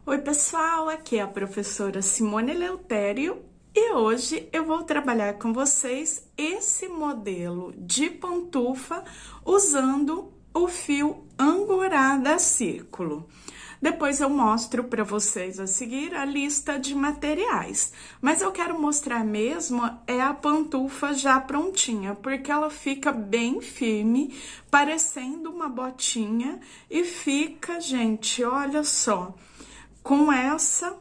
Oi, pessoal, aqui é a professora Simone Eleutério e hoje eu vou trabalhar com vocês esse modelo de pantufa usando o fio Angorá da Círculo. Depois eu mostro para vocês a seguir a lista de materiais, mas eu quero mostrar mesmo a pantufa já prontinha, porque ela fica bem firme, parecendo uma botinha e fica, gente, olha só, com essa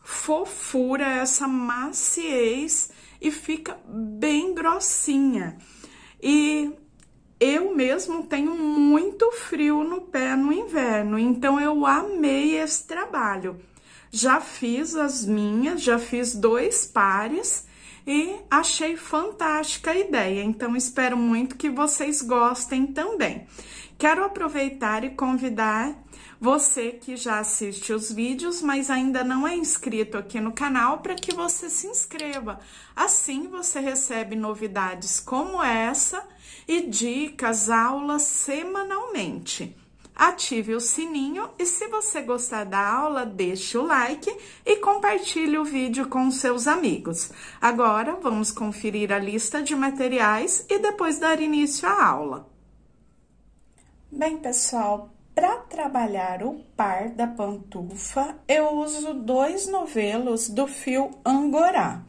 fofura, essa maciez e fica bem grossinha. E eu mesmo tenho muito frio no pé no inverno, então eu amei esse trabalho. Já fiz as minhas, já fiz 2 pares e achei fantástica a ideia, então espero muito que vocês gostem também. Quero aproveitar e convidar você que já assiste os vídeos, mas ainda não é inscrito aqui no canal, para que você se inscreva. Assim você recebe novidades como essa e dicas, aulas semanalmente. Ative o sininho e se você gostar da aula, deixe o like e compartilhe o vídeo com seus amigos. Agora, vamos conferir a lista de materiais e depois dar início à aula. Bem, pessoal, para trabalhar o par da pantufa, eu uso 2 novelos do fio Angorá.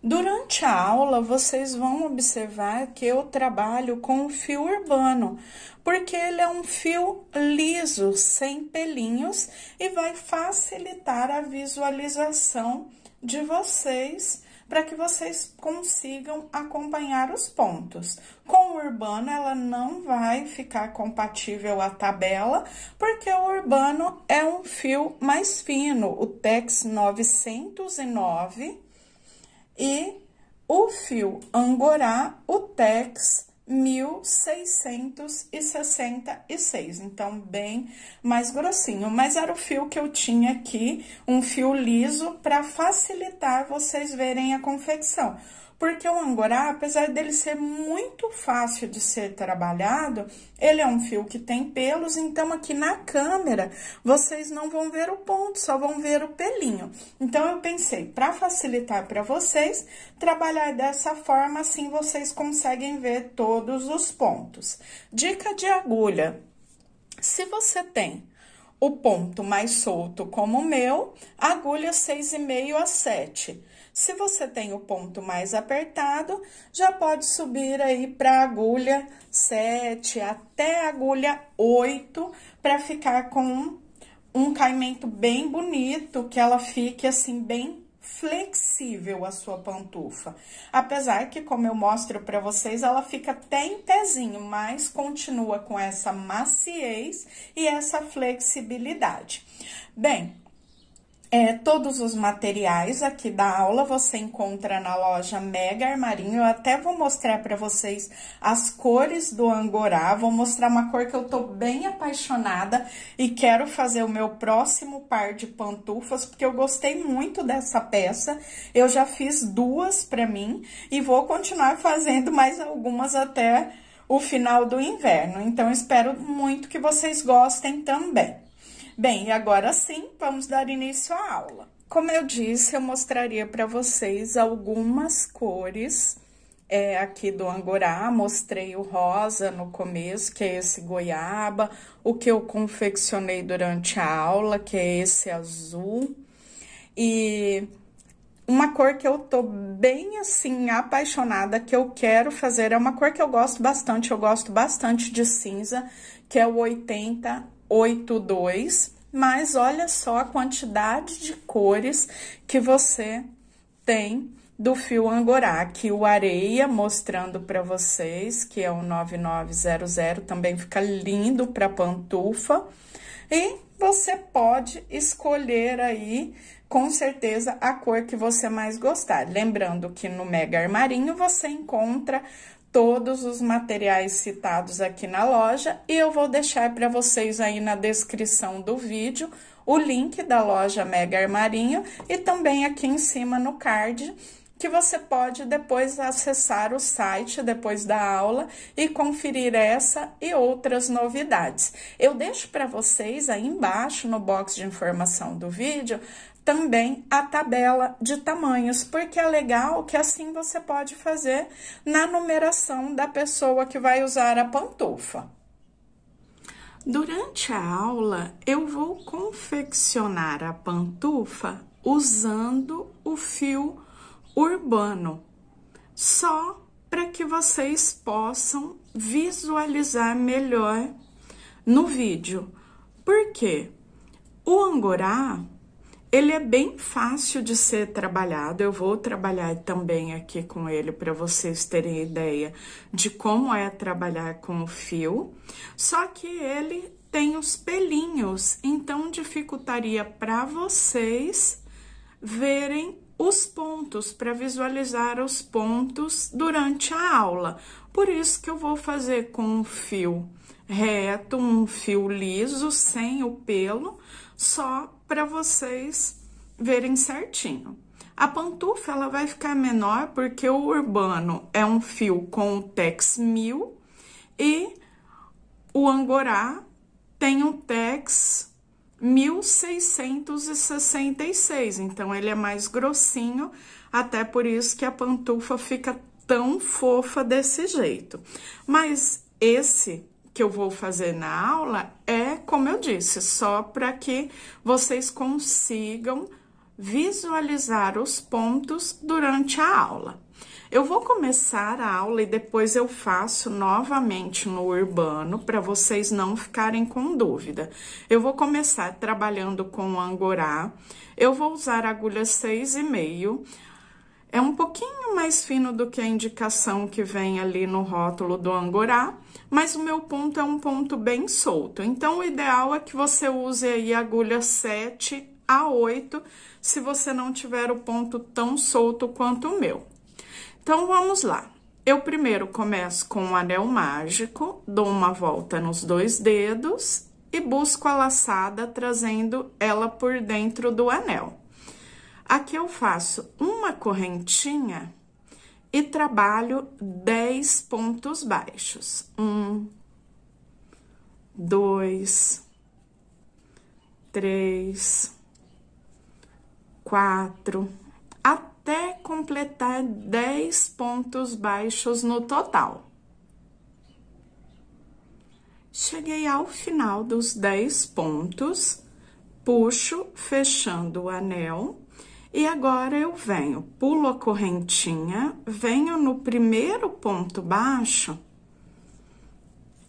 Durante a aula, vocês vão observar que eu trabalho com o fio urbano, porque ele é um fio liso, sem pelinhos, e vai facilitar a visualização de vocês, para que vocês consigam acompanhar os pontos. Com o urbano, ela não vai ficar compatível à tabela, porque o urbano é um fio mais fino, o Tex 909, e o fio Angorá, o Tex 1666, então bem mais grossinho, mas era o fio que eu tinha aqui, um fio liso, para facilitar vocês verem a confecção. Porque o Angorá, apesar dele ser muito fácil de ser trabalhado, ele é um fio que tem pelos, então aqui na câmera vocês não vão ver o ponto, só vão ver o pelinho. Então eu pensei, para facilitar para vocês, trabalhar dessa forma, assim vocês conseguem ver todos os pontos. Dica de agulha: se você tem o ponto mais solto como o meu, agulha 6,5 a 7. Se você tem o ponto mais apertado, já pode subir aí para agulha 7 até agulha 8, para ficar com um caimento bem bonito, que ela fique assim bem flexível a sua pantufa. Apesar que, como eu mostro para vocês, ela fica até em pezinho, mas continua com essa maciez e essa flexibilidade. Bem, todos os materiais aqui da aula você encontra na loja Mega Armarinho. Eu até vou mostrar para vocês as cores do Angorá. Vou mostrar uma cor que eu tô bem apaixonada e quero fazer o meu próximo par de pantufas, porque eu gostei muito dessa peça. Eu já fiz 2 para mim e vou continuar fazendo mais algumas até o final do inverno. Então, espero muito que vocês gostem também. Bem, e agora sim, vamos dar início à aula. Como eu disse, eu mostraria para vocês algumas cores aqui do Angorá. Mostrei o rosa no começo, que é esse goiaba, o que eu confeccionei durante a aula, que é esse azul. E uma cor que eu tô bem, assim, apaixonada, que eu quero fazer, é uma cor que eu gosto bastante de cinza, que é o 8082, mas olha só a quantidade de cores que você tem do fio Angorá. Aqui o areia, mostrando para vocês, que é o 9900, também fica lindo para pantufa. E você pode escolher aí, com certeza, a cor que você mais gostar. Lembrando que no Mega Armarinho você encontra todos os materiais citados aqui na loja, e eu vou deixar para vocês aí na descrição do vídeo o link da loja Mega Armarinho e também aqui em cima no card, que você pode depois acessar o site depois da aula e conferir essa e outras novidades. Eu deixo para vocês aí embaixo no box de informação do vídeo também a tabela de tamanhos, porque é legal que assim você pode fazer na numeração da pessoa que vai usar a pantufa. Durante a aula, eu vou confeccionar a pantufa usando o fio urbano, só para que vocês possam visualizar melhor no vídeo. Por quê? O angorá, ele é bem fácil de ser trabalhado. Eu vou trabalhar também aqui com ele para vocês terem ideia de como é trabalhar com o fio. Só que ele tem os pelinhos, então dificultaria para vocês verem os pontos, para visualizar os pontos durante a aula. Por isso que eu vou fazer com um fio reto, um fio liso, sem o pelo, só para vocês verem certinho. A pantufa, ela vai ficar menor porque o urbano é um fio com o Tex 1000 e o angorá tem um Tex 1666, então ele é mais grossinho, até por isso que a pantufa fica tão fofa desse jeito. Mas esse que eu vou fazer na aula é, como eu disse, só para que vocês consigam visualizar os pontos durante a aula. Eu vou começar a aula e depois eu faço novamente no urbano, para vocês não ficarem com dúvida. Eu vou começar trabalhando com o angorá, eu vou usar agulha 6,5. É um pouquinho mais fino do que a indicação que vem ali no rótulo do angorá, mas o meu ponto é um ponto bem solto. Então, o ideal é que você use aí agulha 7 a 8, se você não tiver o ponto tão solto quanto o meu. Então, vamos lá. Eu primeiro começo com o anel mágico, dou uma volta nos 2 dedos e busco a laçada, trazendo ela por dentro do anel. Aqui eu faço uma correntinha e trabalho 10 pontos baixos. 1, 2, 3, 4, até completar 10 pontos baixos no total. Cheguei ao final dos 10 pontos, puxo, fechando o anel. E agora eu venho, pulo a correntinha, venho no primeiro ponto baixo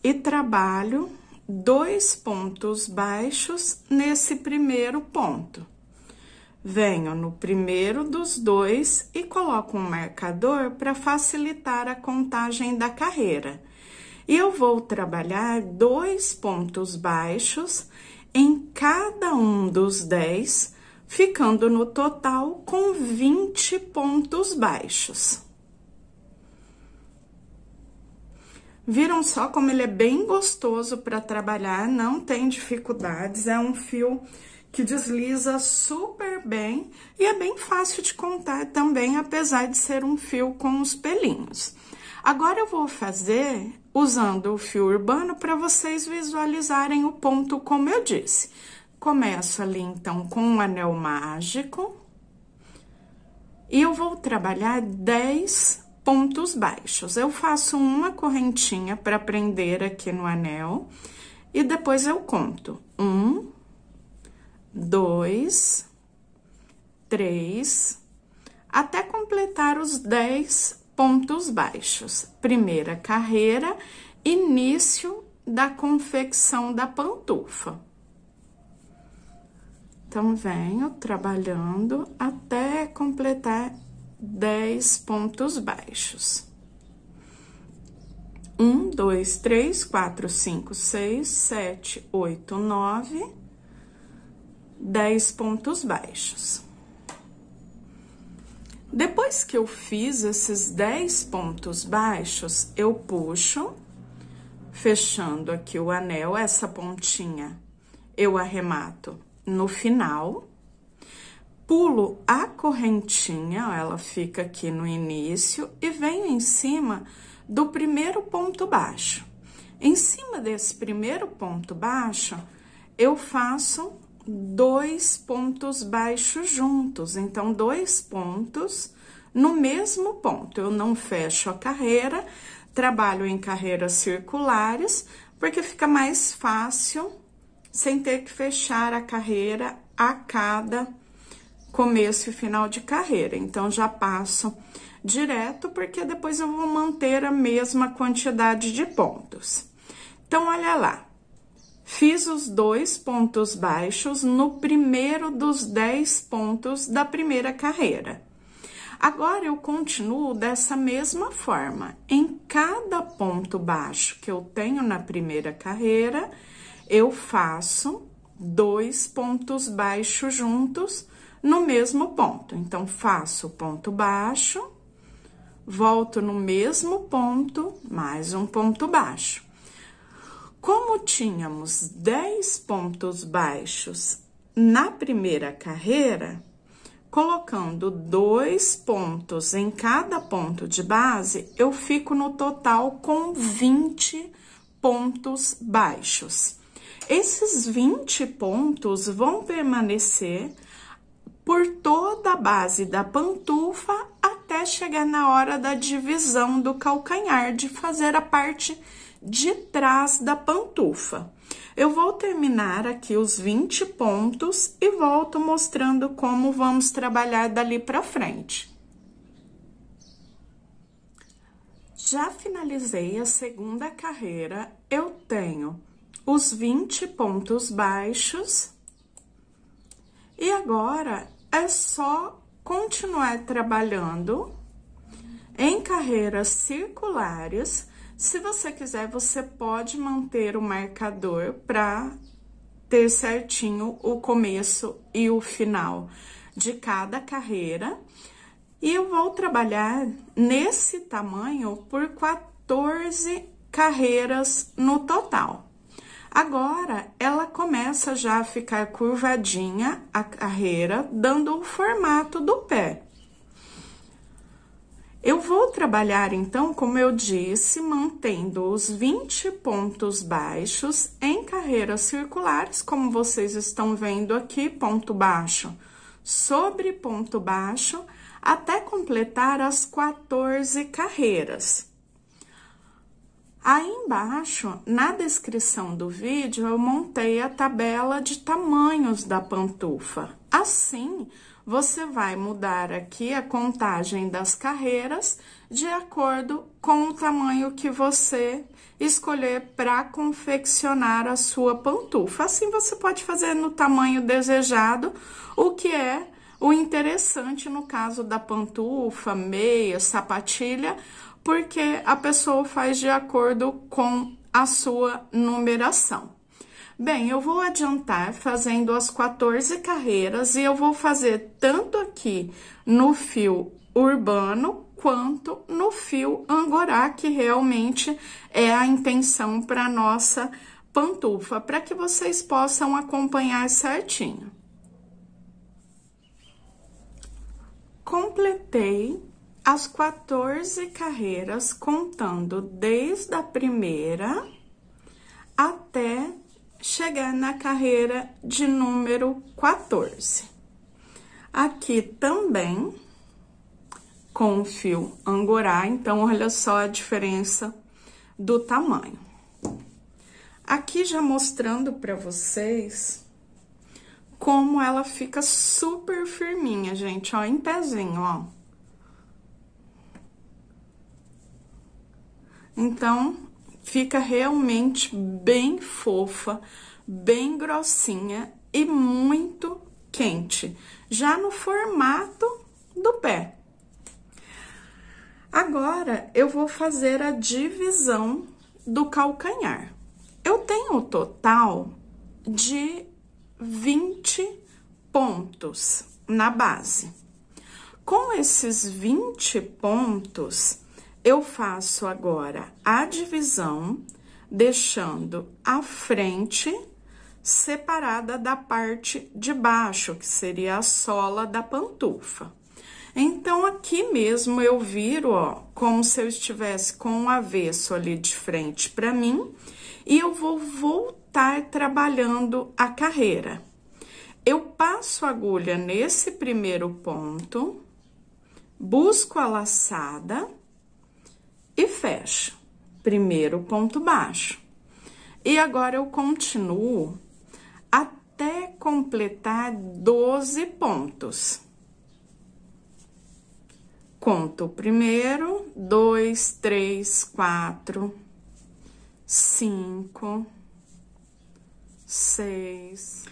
e trabalho 2 pontos baixos nesse primeiro ponto. Venho no primeiro dos 2 e coloco um marcador para facilitar a contagem da carreira. E eu vou trabalhar 2 pontos baixos em cada um dos 10, ficando no total com 20 pontos baixos. Viram só como ele é bem gostoso para trabalhar, não tem dificuldades, é um fio que desliza super bem e é bem fácil de contar também, apesar de ser um fio com os pelinhos. Agora eu vou fazer usando o fio urbano para vocês visualizarem o ponto como eu disse. Começo ali, então, com um anel mágico e eu vou trabalhar 10 pontos baixos. Eu faço uma correntinha para prender aqui no anel e depois eu conto 1, 2, 3, até completar os 10 pontos baixos. Primeira carreira, início da confecção da pantufa. Então, venho trabalhando até completar 10 pontos baixos. 1, 2, 3, 4, 5, 6, 7, 8, 9, 10 pontos baixos. Depois que eu fiz esses 10 pontos baixos, eu puxo, fechando aqui o anel, essa pontinha eu arremato no final, pulo a correntinha, ó, ela fica aqui no início, e venho em cima do primeiro ponto baixo. Em cima desse primeiro ponto baixo, eu faço 2 pontos baixos juntos. Então, 2 pontos no mesmo ponto. Eu não fecho a carreira, trabalho em carreiras circulares, porque fica mais fácil sem ter que fechar a carreira a cada começo e final de carreira. Então, já passo direto, porque depois eu vou manter a mesma quantidade de pontos. Então, olha lá. Fiz os 2 pontos baixos no primeiro dos 10 pontos da primeira carreira. Agora, eu continuo dessa mesma forma. Em cada ponto baixo que eu tenho na primeira carreira, eu faço 2 pontos baixos juntos no mesmo ponto. Então, faço o ponto baixo, volto no mesmo ponto, mais um ponto baixo. Como tínhamos 10 pontos baixos na primeira carreira, colocando 2 pontos em cada ponto de base, eu fico no total com 20 pontos baixos. Esses 20 pontos vão permanecer por toda a base da pantufa até chegar na hora da divisão do calcanhar, de fazer a parte de trás da pantufa. Eu vou terminar aqui os 20 pontos e volto mostrando como vamos trabalhar dali para frente. Já finalizei a segunda carreira, eu tenho os 20 pontos baixos e agora é só continuar trabalhando em carreiras circulares. Se você quiser, você pode manter o marcador para ter certinho o começo e o final de cada carreira. E eu vou trabalhar nesse tamanho por 14 carreiras no total. Agora, ela começa já a ficar curvadinha a carreira, dando o formato do pé. Eu vou trabalhar, então, como eu disse, mantendo os 20 pontos baixos em carreiras circulares, como vocês estão vendo aqui, ponto baixo sobre ponto baixo, até completar as 14 carreiras. Aí embaixo, na descrição do vídeo, eu montei a tabela de tamanhos da pantufa. Assim, você vai mudar aqui a contagem das carreiras de acordo com o tamanho que você escolher para confeccionar a sua pantufa. Assim, você pode fazer no tamanho desejado, o que é o interessante no caso da pantufa, meia, sapatilha, porque a pessoa faz de acordo com a sua numeração. Bem, eu vou adiantar fazendo as 14 carreiras e eu vou fazer tanto aqui no fio urbano quanto no fio angorá, que realmente é a intenção para nossa pantufa, para que vocês possam acompanhar certinho. Completei as 14 carreiras, contando desde a primeira até chegar na carreira de número 14. Aqui também com o fio angorá, então olha só a diferença do tamanho. Aqui já mostrando para vocês como ela fica super firminha, gente, ó, em pezinho, ó. Então, fica realmente bem fofa, bem grossinha e muito quente, já no formato do pé. Agora, eu vou fazer a divisão do calcanhar. Eu tenho um total de 20 pontos na base. Com esses 20 pontos, eu faço agora a divisão, deixando a frente separada da parte de baixo, que seria a sola da pantufa. Então, aqui mesmo eu viro, ó, como se eu estivesse com um avesso ali de frente para mim, e eu vou voltar trabalhando a carreira. Eu passo a agulha nesse primeiro ponto, busco a laçada e fecho. Primeiro ponto baixo. E agora eu continuo até completar 12 pontos. Conto o primeiro, 2, 3, 4, 5, 6.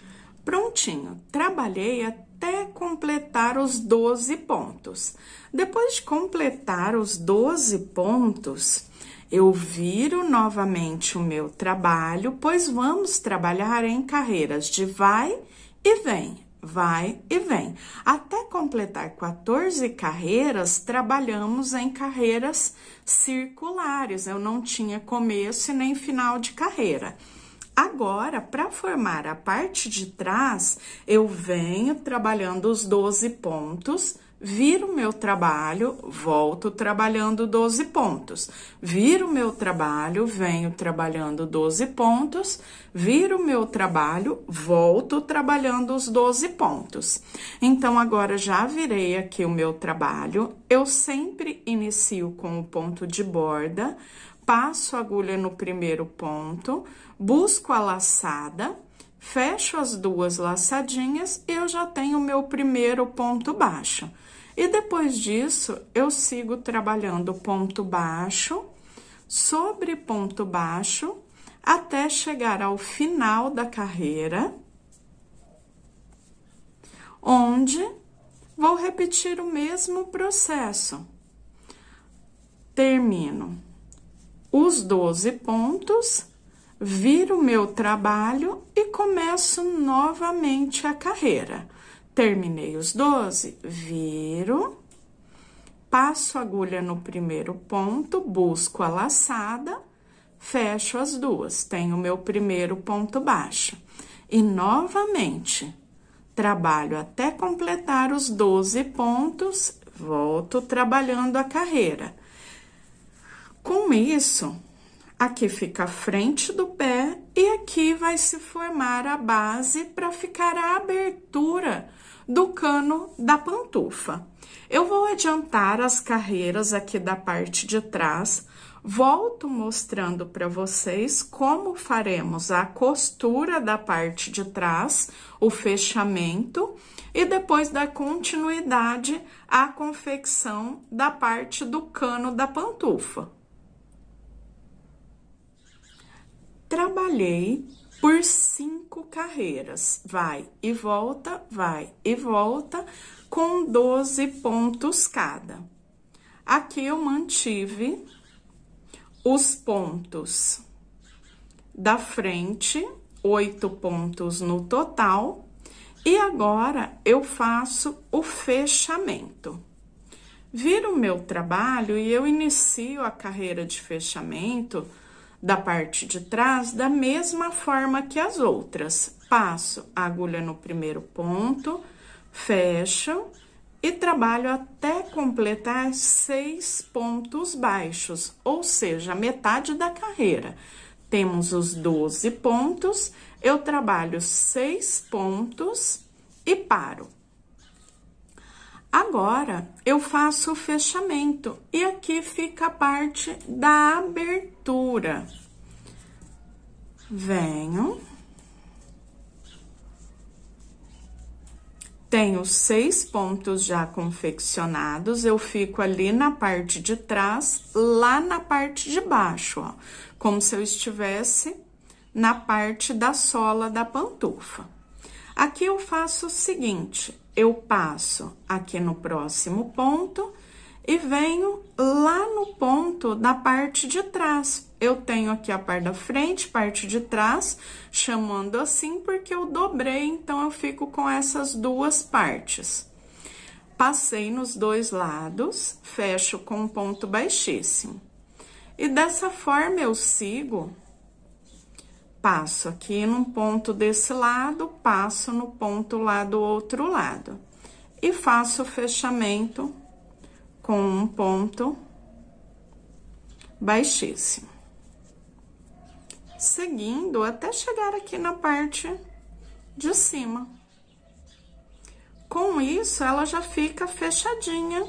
Prontinho, trabalhei até completar os 12 pontos. Depois de completar os 12 pontos, eu viro novamente o meu trabalho, pois vamos trabalhar em carreiras de vai e vem. Vai e vem. Até completar 14 carreiras, trabalhamos em carreiras circulares. Eu não tinha começo e nem final de carreira. Agora, para formar a parte de trás, eu venho trabalhando os 12 pontos, viro o meu trabalho, volto trabalhando 12 pontos. Viro o meu trabalho, venho trabalhando 12 pontos, viro o meu trabalho, volto trabalhando os 12 pontos. Então, agora já virei aqui o meu trabalho, eu sempre inicio com o ponto de borda, passo a agulha no primeiro ponto, busco a laçada, fecho as duas laçadinhas e eu já tenho o meu primeiro ponto baixo. E depois disso, eu sigo trabalhando ponto baixo, sobre ponto baixo, até chegar ao final da carreira, onde vou repetir o mesmo processo. Termino os 12 pontos, viro o meu trabalho e começo novamente a carreira. Terminei os 12, viro, passo a agulha no primeiro ponto, busco a laçada, fecho as duas, tenho o meu primeiro ponto baixo. E novamente, trabalho até completar os 12 pontos, volto trabalhando a carreira. Com isso, aqui fica a frente do pé e aqui vai se formar a base para ficar a abertura do cano da pantufa. Eu vou adiantar as carreiras aqui da parte de trás, volto mostrando para vocês como faremos a costura da parte de trás, o fechamento, e depois dar continuidade à confecção da parte do cano da pantufa. Trabalhei por 5 carreiras, vai e volta, com 12 pontos cada. Aqui eu mantive os pontos da frente, 8 pontos no total, e agora eu faço o fechamento. Viro o meu trabalho e eu inicio a carreira de fechamento da parte de trás da mesma forma que as outras. Passo a agulha no primeiro ponto, fecho e trabalho até completar 6 pontos baixos, ou seja, metade da carreira. Temos os 12 pontos, eu trabalho 6 pontos e paro. Agora, eu faço o fechamento e aqui fica a parte da abertura. Venho. Tenho 6 pontos já confeccionados, eu fico ali na parte de trás, lá na parte de baixo, ó. Como se eu estivesse na parte da sola da pantufa. Aqui eu faço o seguinte, eu passo aqui no próximo ponto e venho lá no ponto da parte de trás. Eu tenho aqui a parte da frente, parte de trás, chamando assim porque eu dobrei, então eu fico com essas duas partes. Passei nos dois lados, fecho com um ponto baixíssimo. E dessa forma eu sigo passo aqui num ponto desse lado, passo no ponto lá do outro lado. E faço o fechamento com um ponto baixíssimo. Seguindo até chegar aqui na parte de cima. Com isso, ela já fica fechadinha,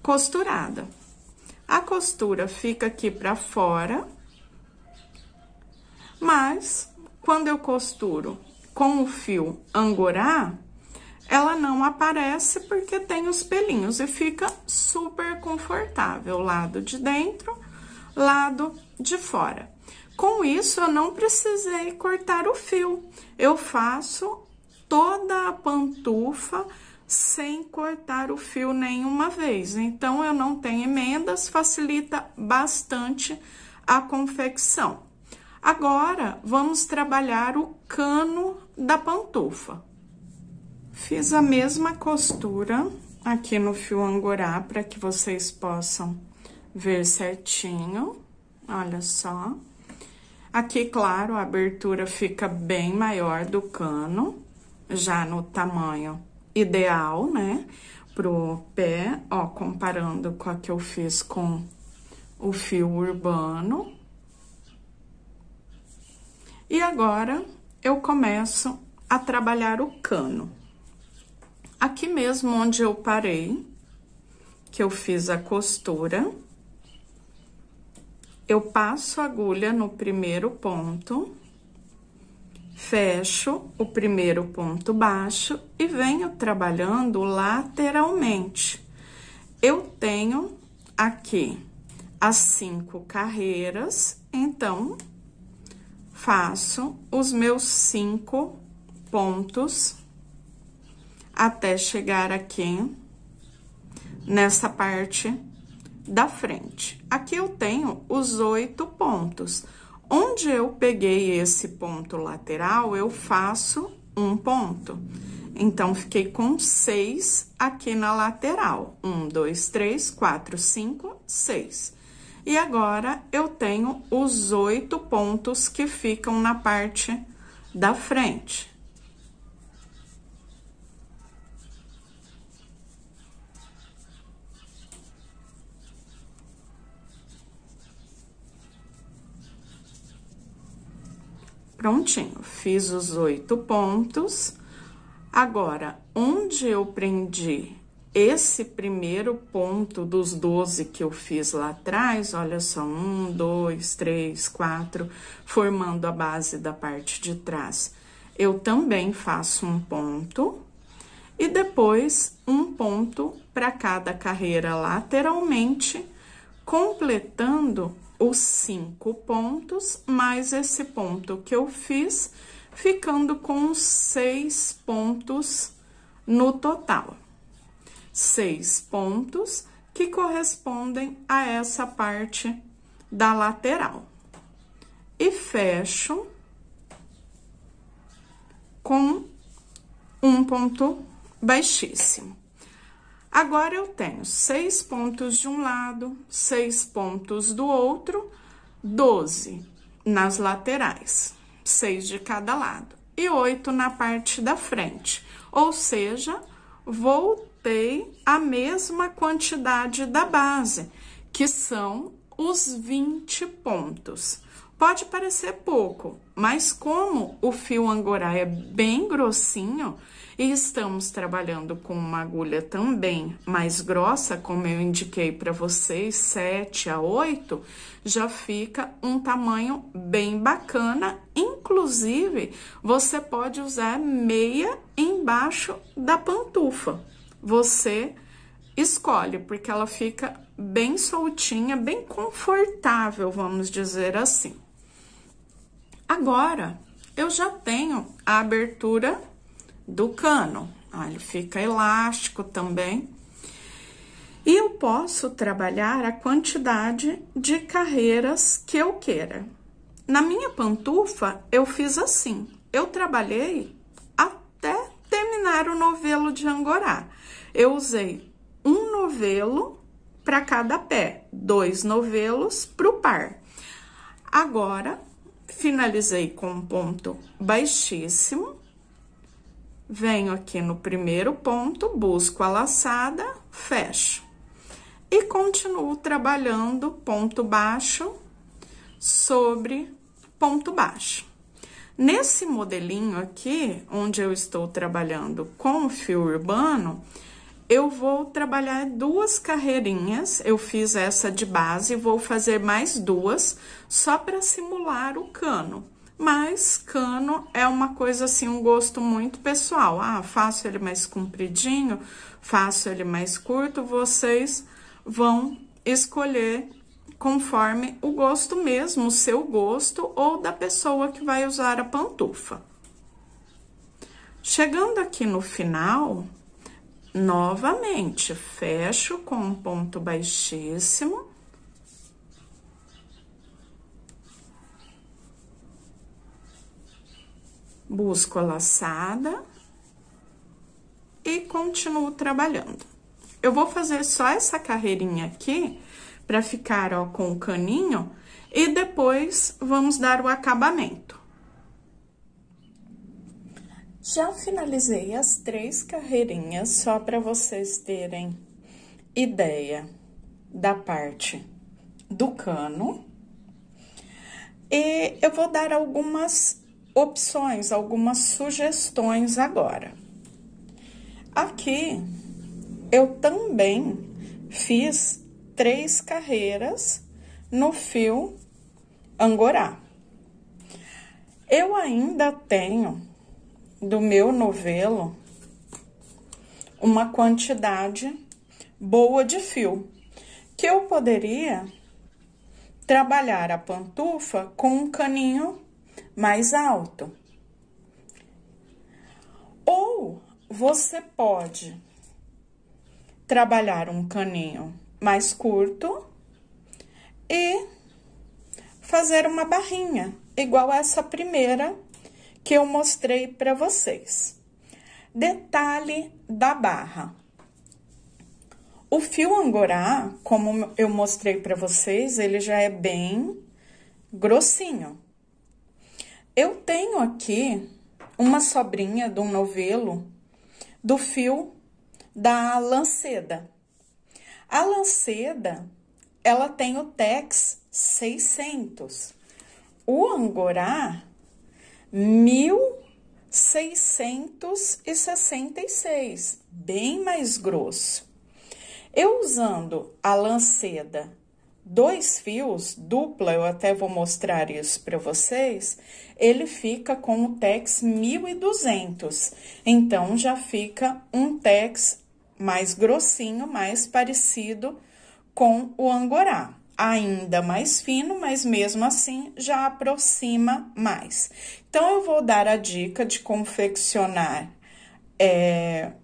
costurada. A costura fica aqui pra fora, mas quando eu costuro com o fio angorá, ela não aparece porque tem os pelinhos e fica super confortável, lado de dentro, lado de fora. Com isso, eu não precisei cortar o fio, eu faço toda a pantufa sem cortar o fio nenhuma vez. Então, eu não tenho emendas, facilita bastante a confecção. Agora, vamos trabalhar o cano da pantufa. Fiz a mesma costura aqui no fio angorá para que vocês possam ver certinho. Olha só. Aqui, claro, a abertura fica bem maior do cano, já no tamanho ideal, né? Pro pé, ó, comparando com a que eu fiz com o fio urbano. E agora, eu começo a trabalhar o cano. Aqui mesmo onde eu parei, que eu fiz a costura, eu passo a agulha no primeiro ponto, fecho o primeiro ponto baixo e venho trabalhando lateralmente. Eu tenho aqui as 5 carreiras, então, faço os meus 5 pontos até chegar aqui nessa parte da frente. Aqui eu tenho os 8 pontos. Onde eu peguei esse ponto lateral, eu faço um ponto. Então, fiquei com 6 aqui na lateral. 1, 2, 3, 4, 5, 6. E agora, eu tenho os 8 pontos que ficam na parte da frente. Prontinho, fiz os 8 pontos. Agora, onde eu prendi esse primeiro ponto dos 12 que eu fiz lá atrás, olha só, 1, 2, 3, 4, formando a base da parte de trás. Eu também faço um ponto e depois um ponto para cada carreira lateralmente, completando os 5 pontos, mais esse ponto que eu fiz, ficando com 6 pontos no total. 6 pontos que correspondem a essa parte da lateral. E fecho com um ponto baixíssimo. Agora, eu tenho 6 pontos de um lado, 6 pontos do outro, 12 nas laterais, 6 de cada lado, e 8 na parte da frente. Ou seja, voltei a mesma quantidade da base, que são os 20 pontos. Pode parecer pouco, mas como o fio angorá é bem grossinho, e estamos trabalhando com uma agulha também mais grossa, como eu indiquei para vocês, 7 a 8, já fica um tamanho bem bacana. Inclusive, você pode usar meia embaixo da pantufa. Você escolhe, porque ela fica bem soltinha, bem confortável, vamos dizer assim. Agora, eu já tenho a abertura do cano. Ele fica elástico também. E eu posso trabalhar a quantidade de carreiras que eu queira. Na minha pantufa, eu fiz assim. Eu trabalhei até terminar o novelo de angorá. Eu usei um novelo para cada pé, 2 novelos para o par. Agora, finalizei com um ponto baixíssimo, venho aqui no primeiro ponto, busco a laçada, fecho. E continuo trabalhando ponto baixo sobre ponto baixo. Nesse modelinho aqui, onde eu estou trabalhando com o fio urbano, eu vou trabalhar 2 carreirinhas, eu fiz essa de base, vou fazer mais 2, só para simular o cano. Mas cano é uma coisa assim, um gosto muito pessoal. Ah, faço ele mais compridinho, faço ele mais curto, vocês vão escolher conforme o gosto mesmo, o seu gosto ou da pessoa que vai usar a pantufa. Chegando aqui no final, novamente, fecho com um ponto baixíssimo. Busco a laçada e continuo trabalhando. Eu vou fazer só essa carreirinha aqui, para ficar, ó, com o caninho, e depois vamos dar o acabamento. Já finalizei as 3 carreirinhas, só para vocês terem ideia da parte do cano. E eu vou dar algumas opções, algumas sugestões agora. Aqui, eu também fiz 3 carreiras no fio angorá. Eu ainda tenho do meu novelo uma quantidade boa de fio, que eu poderia trabalhar a pantufa com um caninho mais alto. Ou você pode trabalhar um caninho mais curto e fazer uma barrinha, igual essa primeira que eu mostrei para vocês. Detalhe da barra. O fio angorá, como eu mostrei para vocês, ele já é bem grossinho. Eu tenho aqui uma sobrinha de um novelo do fio da Lanceda. A Lanceda, ela tem o Tex 600. O angorá, 1666, bem mais grosso. Eu usando a Lanceda 2 fios, dupla, eu até vou mostrar isso para vocês, ele fica com o Tex 1200. Então, já fica um Tex mais grossinho, mais parecido com o angorá. Ainda mais fino, mas mesmo assim já aproxima mais. Então, eu vou dar a dica de confeccionar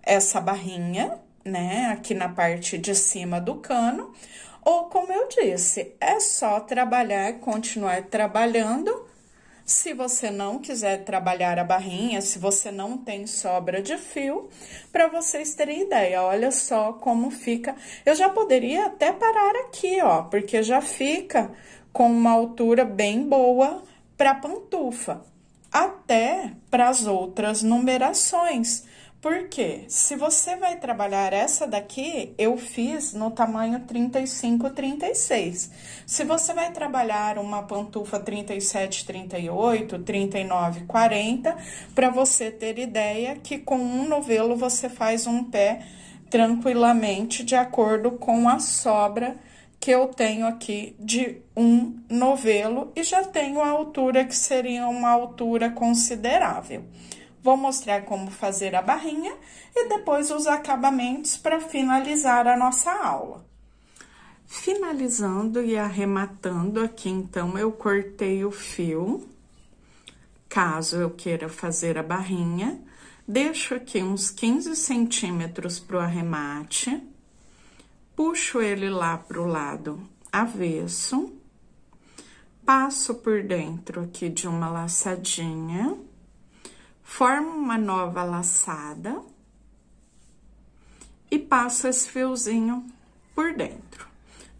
essa barrinha, né, aqui na parte de cima do cano. Ou, como eu disse, é só trabalhar, continuar trabalhando. Se você não quiser trabalhar a barrinha, se você não tem sobra de fio, para vocês terem ideia, olha só como fica. Eu já poderia até parar aqui, ó, porque já fica com uma altura bem boa para pantufa, até para as outras numerações. Porque se você vai trabalhar essa daqui, eu fiz no tamanho 35, 36. Se você vai trabalhar uma pantufa 37, 38, 39, 40, para você ter ideia que com um novelo você faz um pé tranquilamente de acordo com a sobra que eu tenho aqui de um novelo e já tenho a altura que seria uma altura considerável. Vou mostrar como fazer a barrinha e depois os acabamentos para finalizar a nossa aula. Finalizando e arrematando aqui, então, eu cortei o fio, caso eu queira fazer a barrinha. Deixo aqui uns 15 centímetros pro arremate, puxo ele lá pro lado avesso, passo por dentro aqui de uma laçadinha, formo uma nova laçada e passo esse fiozinho por dentro.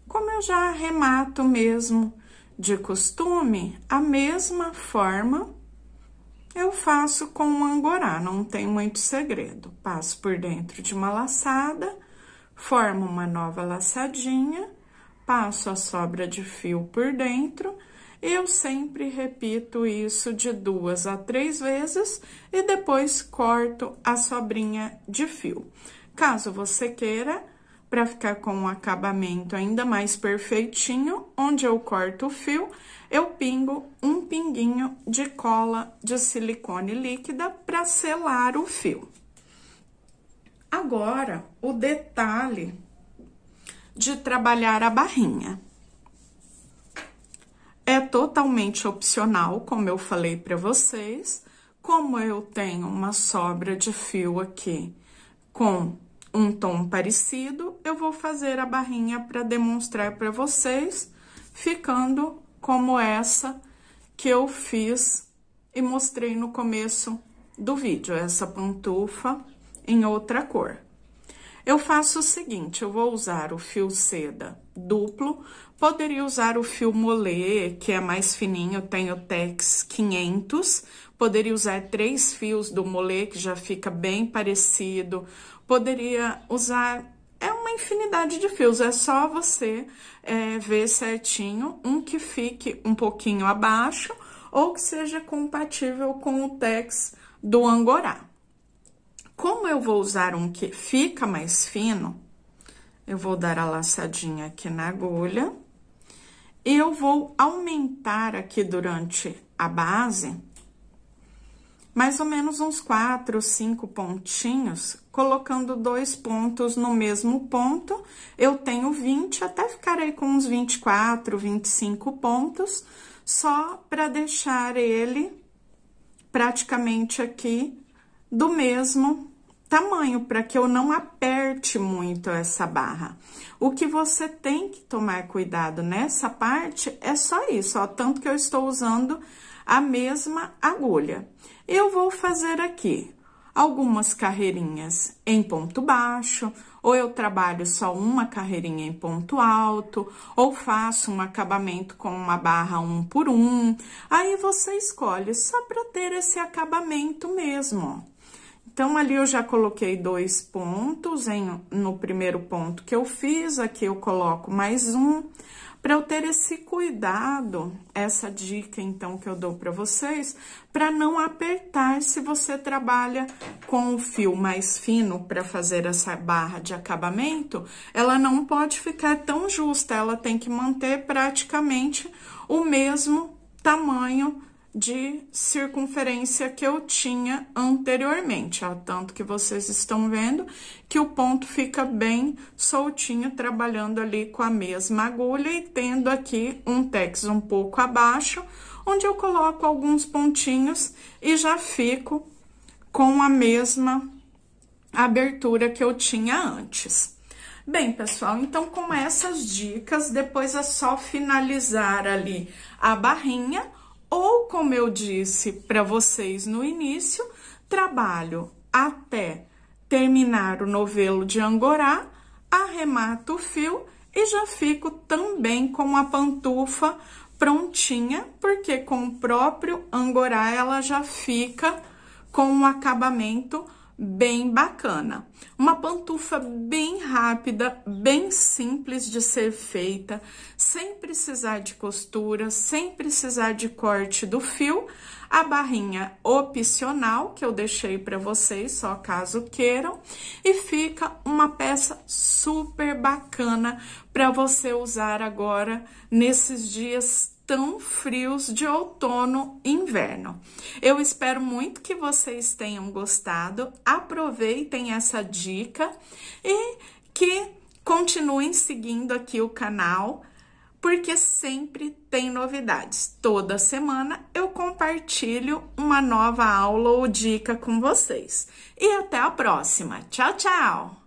Como eu já arremato mesmo de costume, a mesma forma eu faço com o angorá, não tem muito segredo. Passo por dentro de uma laçada, formo uma nova laçadinha, passo a sobra de fio por dentro. Eu sempre repito isso de 2 a 3 vezes e depois corto a sobrinha de fio. Caso você queira, para ficar com um acabamento ainda mais perfeitinho, onde eu corto o fio, eu pingo um pinguinho de cola de silicone líquida para selar o fio. Agora, o detalhe de trabalhar a barrinha. É totalmente opcional, como eu falei para vocês. Como eu tenho uma sobra de fio aqui com um tom parecido, eu vou fazer a barrinha para demonstrar para vocês, ficando como essa que eu fiz e mostrei no começo do vídeo, essa pantufa em outra cor. Eu faço o seguinte, eu vou usar o fio seda duplo, poderia usar o fio molê, que é mais fininho, eu tenho Tex 500, poderia usar 3 fios do molê, que já fica bem parecido, poderia usar, é uma infinidade de fios, é só você ver certinho, um que fique um pouquinho abaixo, ou que seja compatível com o Tex do angorá. Como eu vou usar um que fica mais fino, eu vou dar a laçadinha aqui na agulha. E eu vou aumentar aqui durante a base, mais ou menos uns 4, 5 pontinhos, colocando 2 pontos no mesmo ponto. Eu tenho 20, até ficarei com uns 24, 25 pontos, só para deixar ele praticamente aqui do mesmo tamanho, para que eu não aperte muito essa barra. O que você tem que tomar cuidado nessa parte é só isso, ó, tanto que eu estou usando a mesma agulha. Eu vou fazer aqui algumas carreirinhas em ponto baixo, ou eu trabalho só uma carreirinha em ponto alto, ou faço um acabamento com uma barra 1 por 1. Aí você escolhe, só para ter esse acabamento mesmo, ó. Então, ali eu já coloquei 2 pontos no primeiro ponto que eu fiz, aqui eu coloco mais um, para eu ter esse cuidado, essa dica, então, que eu dou para vocês, para não apertar se você trabalha com o fio mais fino para fazer essa barra de acabamento, ela não pode ficar tão justa, ela tem que manter praticamente o mesmo tamanho de circunferência que eu tinha anteriormente, ó, tanto que vocês estão vendo que o ponto fica bem soltinho, trabalhando ali com a mesma agulha e tendo aqui um Tex um pouco abaixo, onde eu coloco alguns pontinhos e já fico com a mesma abertura que eu tinha antes. Bem, pessoal, então com essas dicas, depois é só finalizar ali a barrinha. Ou, como eu disse para vocês no início, trabalho até terminar o novelo de angorá, arremato o fio e já fico também com a pantufa prontinha, porque com o próprio angorá ela já fica com um acabamento bem bacana. Uma pantufa bem rápida, bem simples de ser feita, sem precisar de costura, sem precisar de corte do fio. A barrinha opcional, que eu deixei para vocês, só caso queiram. E fica uma peça super bacana para você usar agora nesses dias tão frios de outono e inverno. Eu espero muito que vocês tenham gostado, aproveitem essa dica e que continuem seguindo aqui o canal, porque sempre tem novidades. Toda semana eu compartilho uma nova aula ou dica com vocês. E até a próxima. Tchau, tchau!